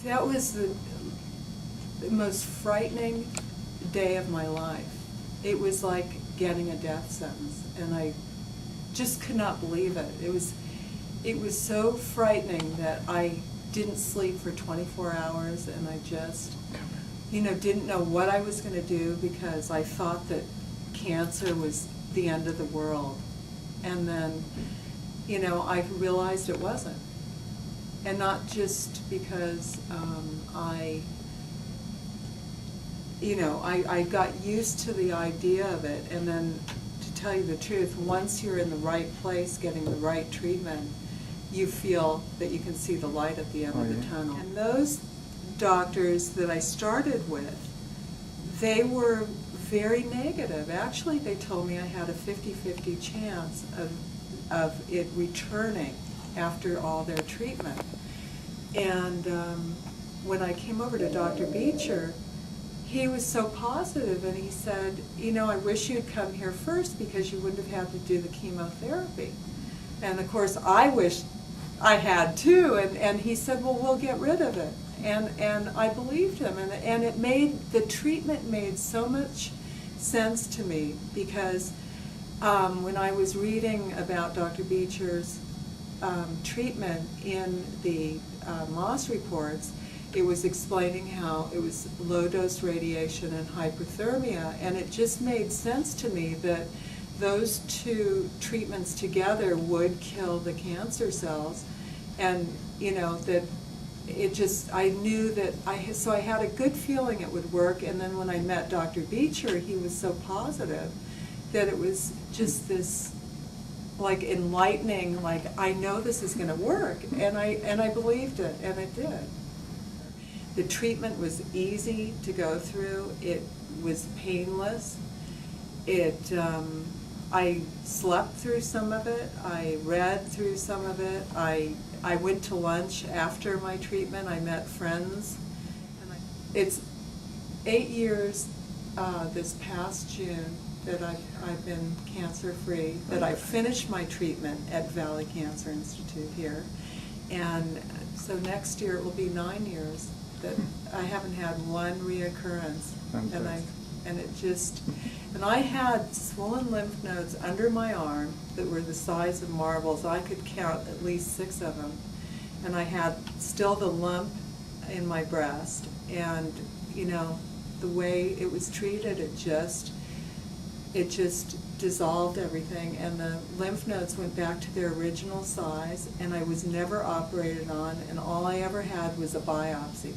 That was the most frightening day of my life. It was like getting a death sentence, and I just could not believe it. It was so frightening that I didn't sleep for 24 hours, and I just, didn't know what I was going to do because I thought that cancer was the end of the world. And then, I realized it wasn't. And not just because I got used to the idea of it, and then, to tell you the truth, once you're in the right place getting the right treatment, you feel that you can see the light at the end of the tunnel. And those doctors that I started with, they were very negative. Actually, they told me I had a 50-50 chance of it returning after all their treatment. And when I came over to Dr. Bicher, he was so positive, and he said, I wish you'd come here first because you wouldn't have had to do the chemotherapy. And of course, I wished I had too, and he said, well, we'll get rid of it. And I believed him, and the treatment made so much sense to me because when I was reading about Dr. Bicher's treatment in the Moss reports, it was explaining how it was low-dose radiation and hyperthermia, and it just made sense to me that those two treatments together would kill the cancer cells, and that I knew that so I had a good feeling it would work. And then when I met Dr. Bicher, he was so positive that it was just this like enlightening, like I know this is going to work, and I believed it, and it did. The treatment was easy to go through. It was painless. I slept through some of it. I read through some of it. I went to lunch after my treatment. I met friends. It's 8 years this past June that I've been cancer-free, that I finished my treatment at Valley Cancer Institute here. And so next year it will be 9 years that I haven't had one reoccurrence. And I had swollen lymph nodes under my arm that were the size of marbles. I could count at least 6 of them. And I had still the lump in my breast. And, the way it was treated, it just dissolved everything. And the lymph nodes went back to their original size, and I was never operated on, and all I ever had was a biopsy.